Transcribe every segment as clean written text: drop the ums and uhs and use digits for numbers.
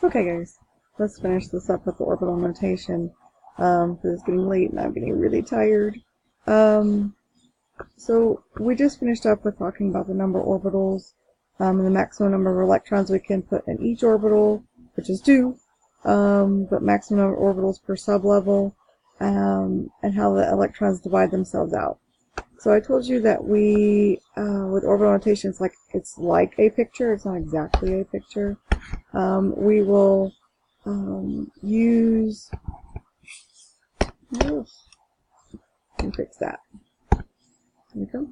Okay guys, let's finish this up with the orbital notation, because it's getting late and I'm getting really tired. So we just finished up with talking about the number of orbitals, and the maximum number of electrons we can put in each orbital, which is 2, but maximum number of orbitals per sublevel, and how the electrons divide themselves out. So I told you that we, with orbital notation, it's like a picture. It's not exactly a picture. We will use. Let me fix that. There we go.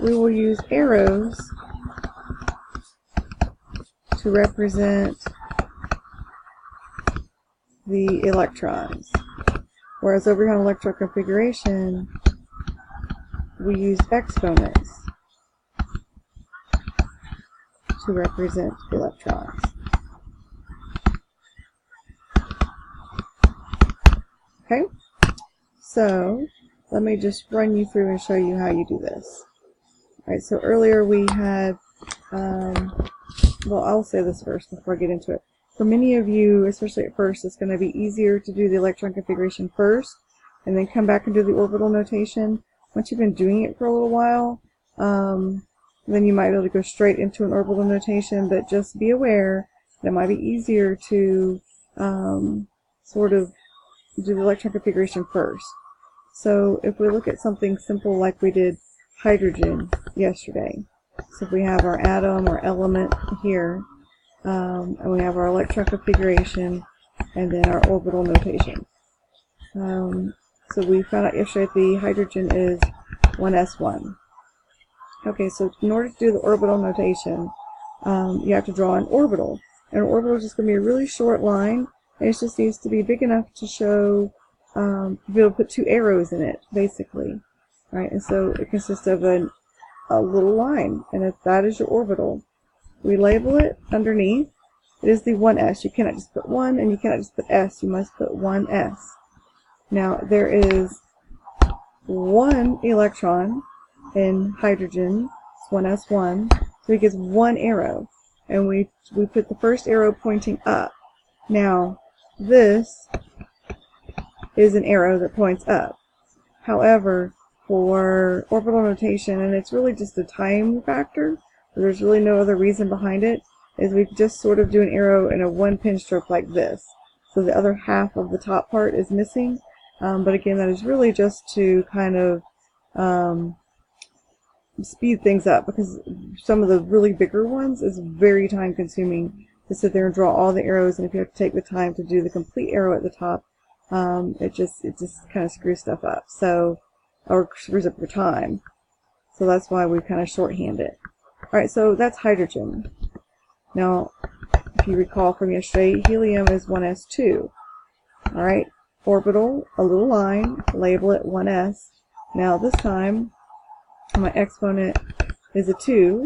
We will use arrows to represent the electrons. Whereas over here on electron configuration, we use exponents to represent electrons. Okay, so let me just run you through and show you how you do this. Alright, so earlier we had, well, I'll say this first before I get into it. For many of you, especially at first, it's going to be easier to do the electron configuration first and then come back and do the orbital notation. Once you've been doing it for a little while, then you might be able to go straight into an orbital notation, but just be aware that it might be easier to sort of do the electron configuration first. So if we look at something simple like we did hydrogen yesterday, so if we have our atom or element here, and we have our electron configuration, and then our orbital notation. So we found out yesterday that the hydrogen is 1s1. Okay, so in order to do the orbital notation, you have to draw an orbital. And an orbital is just going to be a really short line, and it just needs to be big enough to show, to be able to put 2 arrows in it, basically. Right, and so it consists of a little line, and if that is your orbital, we label it underneath. It is the 1s. You cannot just put 1, and you cannot just put s. You must put 1s. Now, there is 1 electron in hydrogen. It's 1s1. So it gets 1 arrow. And we put the first arrow pointing up. Now, this is an arrow that points up. However, for orbital notation, and it's really just a time factor, there's really no other reason behind it, is we just sort of do an arrow in a 1 pin stroke like this. So the other half of the top part is missing. But again, that is really just to kind of speed things up, because some of the really bigger ones is very time consuming to sit there and draw all the arrows, and if you have to take the time to do the complete arrow at the top, it just kind of screws stuff up, so, or screws up your time. So that's why we kind of shorthand it. Alright, so that's hydrogen. Now, if you recall from yesterday, helium is 1s2. Alright, orbital, a little line, label it 1s. Now this time, my exponent is a 2.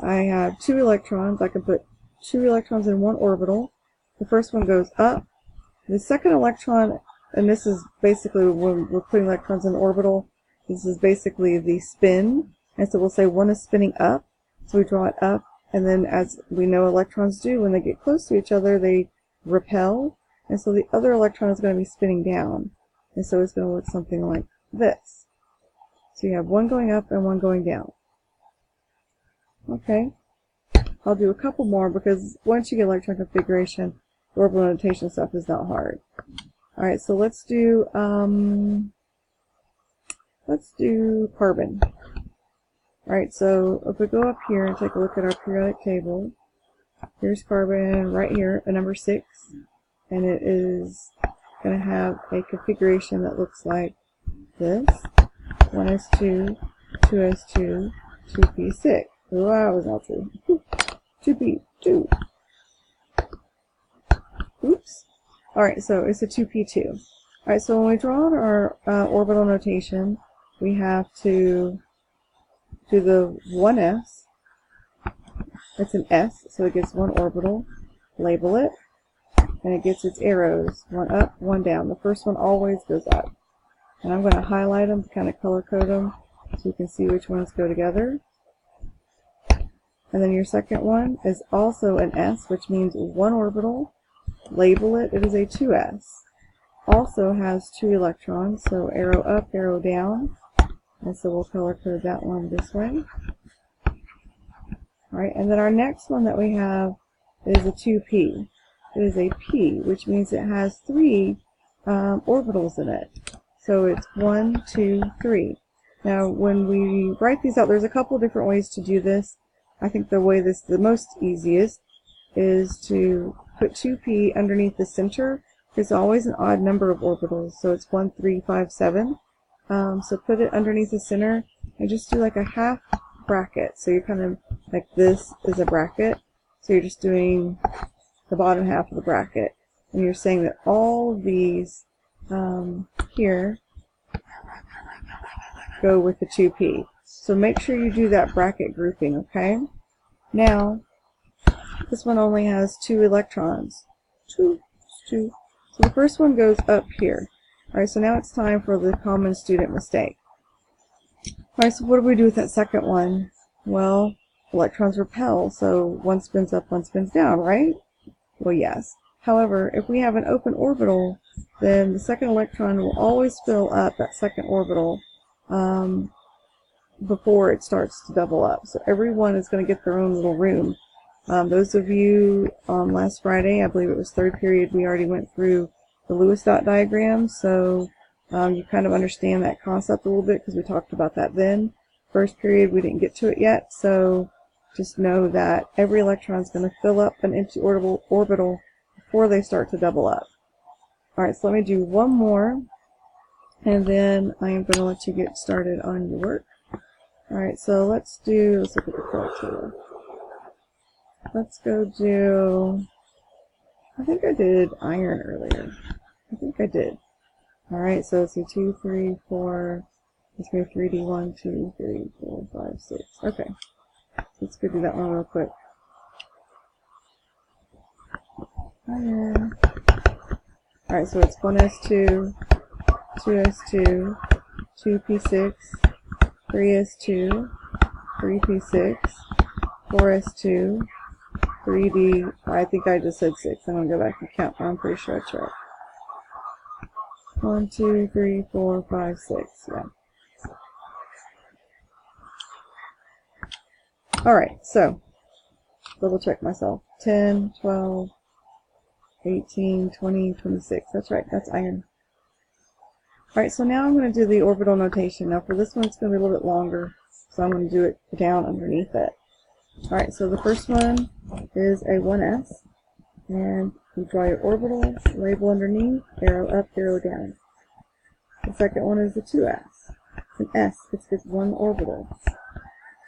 I have 2 electrons. I can put 2 electrons in 1 orbital. The first one goes up. The second electron, and this is basically when we're putting electrons in orbital, this is basically the spin. And so we'll say 1 is spinning up. So we draw it up. And then as we know electrons do, when they get close to each other, they repel. And so the other electron is going to be spinning down. And so it's going to look something like this. So you have 1 going up and 1 going down. Okay. I'll do a couple more because once you get electron configuration, the orbital notation stuff is not hard. Alright, so let's do carbon. Alright, so if we go up here and take a look at our periodic table, here's carbon right here, a number 6, and it is going to have a configuration that looks like this: 1s2, 2s2, 2p6. Oh, that was not true. 2p2. Oops. Alright, so it's a 2p2. Alright, so when we draw our orbital notation, we have to do the 1s. It's an s, so it gets 1 orbital. Label it. And it gets its arrows. 1 up, 1 down. The first one always goes up. And I'm going to highlight them to kind of color code them so you can see which ones go together. And then your second one is also an S, which means one orbital. Label it, it is a 2s. Also has 2 electrons, so arrow up, arrow down. And so we'll color code that one this way. Alright, and then our next one that we have is a 2p. It is a p, which means it has 3 orbitals in it. So it's 1, 2, 3. Now when we write these out, there's a couple different ways to do this. I think the way this is the most easiest is to put 2p underneath the center. There's always an odd number of orbitals, so it's 1, 3, 5, 7. So put it underneath the center and just do like a half bracket. So you're kind of like this is a bracket. So you're just doing the bottom half of the bracket. And you're saying that all of these here go with the 2p. So make sure you do that bracket grouping, okay? Now, this one only has 2 electrons. 2. So the first one goes up here. Alright, so now it's time for the common student mistake. Alright, so what do we do with that second one? Well, electrons repel, so one spins up, one spins down, right? Well, yes. However, if we have an open orbital, then the second electron will always fill up that second orbital before it starts to double up. So everyone is going to get their own little room. Those of you last Friday, I believe it was third period, we already went through the Lewis dot diagram, so you kind of understand that concept a little bit because we talked about that then. First period, we didn't get to it yet, so just know that every electron is going to fill up an empty orbital before they start to double up. Alright, so let me do one more, and then I am going to let you get started on your work. Alright, so let's look at the correct tool. Let's go do, I think I did iron earlier. I think I did. Alright, so let's see, 2, 3, 4, let's go 3D, 1, 2, 3, 4, 5, 6. Okay, let's go do that one real quick. Iron. Alright, so it's 1s2, 2s2, 2p6, 3s2, 3p6, 4s2, 3d, I think I just said 6. I'm going to go back and count, but I'm pretty sure that's right. 1, 2, 3, 4, 5, 6, yeah. Alright, so, double check myself. 10, 12, 18, 20, 26. That's right, that's iron. Alright, so now I'm going to do the orbital notation. Now for this one it's going to be a little bit longer, so I'm going to do it down underneath it. Alright, so the first one is a 1s, and you draw your orbital, label underneath, arrow up, arrow down. The second one is a 2s. It's an s, it's just one orbital.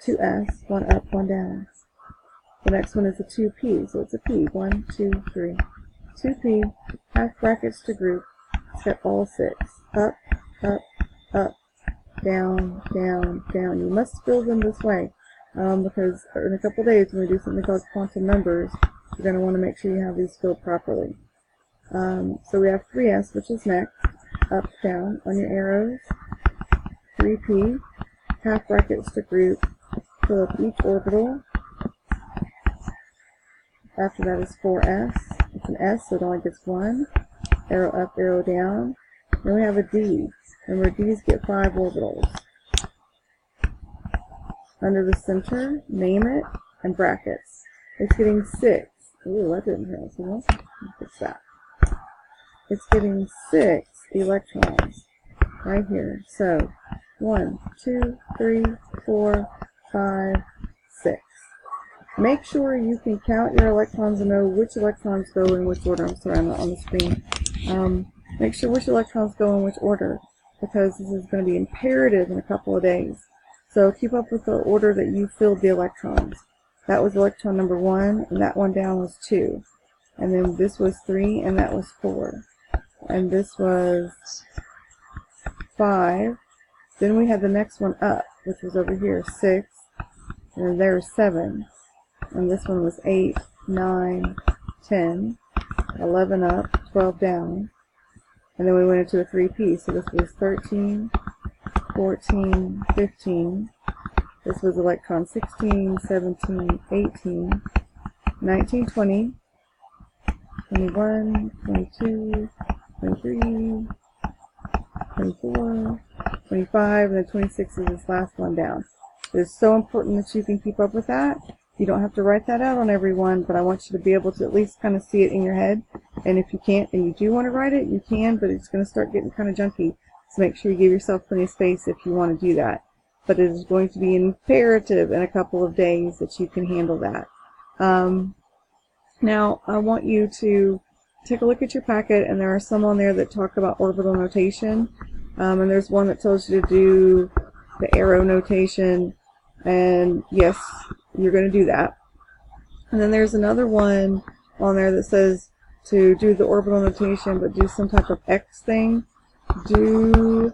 2s, one up, one down. The next one is a 2p, so it's a p. 1, 2, 3. 2p, half brackets to group, set all 6. Up, up, up, down, down, down. You must fill them this way, because in a couple days when we do something called quantum numbers, you're going to want to make sure you have these filled properly. So we have 3s, which is next. Up, down on your arrows. 3p, half brackets to group, fill up each orbital. After that is 4s. It's an s, so it only gets 1. Arrow up, arrow down. Then we have a d. Remember, d's get 5 orbitals. Under the center, name it, and brackets. It's getting 6. Ooh, that didn't hurt us enough. Let's fix that. It's getting 6 electrons right here. So 1, 2, 3, 4, 5, 6. Make sure you can count your electrons and know which electrons go in which order. I'm sorry, I'm not on the screen. Make sure which electrons go in which order, because this is going to be imperative in a couple of days. So keep up with the order that you filled the electrons. That was electron number 1, and that one down was 2. And then this was 3, and that was 4. And this was 5. Then we had the next one up, which was over here, 6. And then there's 7. And this one was 8, 9, 10, 11 up, 12 down. And then we went into a 3p, so this was 13, 14, 15. This was electron 16, 17, 18, 19, 20, 21, 22, 23, 24, 25, and then 26 is this last one down. It is so important that you can keep up with that. You don't have to write that out on every one, but I want you to be able to at least kind of see it in your head. And if you can't and you do want to write it, you can, but it's going to start getting kind of junky. So make sure you give yourself plenty of space if you want to do that. But it is going to be imperative in a couple of days that you can handle that. Now, I want you to take a look at your packet, and there are some on there that talk about orbital notation. And there's one that tells you to do the arrow notation, and yes, you're going to do that. And then there's another one on there that says to do the orbital notation, but do some type of X thing. Do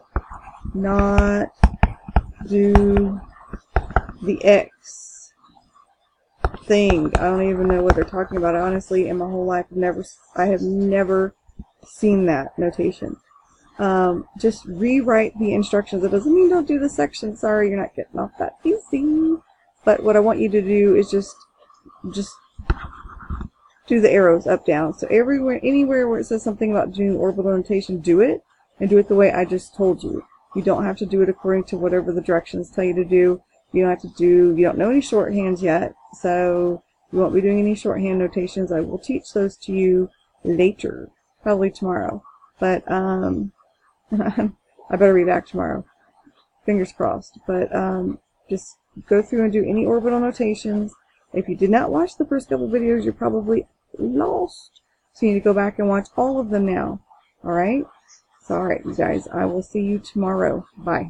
not do the X thing. I don't even know what they're talking about. Honestly, in my whole life, I have never seen that notation. Just rewrite the instructions. It doesn't mean don't do the section. Sorry, you're not getting off that easy. But what I want you to do is just do the arrows up, down. So anywhere where it says something about doing orbital notation, do it, and do it the way I just told you. You don't have to do it according to whatever the directions tell you to do. You don't know any shorthands yet, so you won't be doing any shorthand notations. I will teach those to you later, probably tomorrow. But I better be back tomorrow. Fingers crossed. But just go through and do any orbital notations. If you did not watch the first couple videos, you're probably lost. So you need to go back and watch all of them now. Alright? So alright, you guys. I will see you tomorrow. Bye.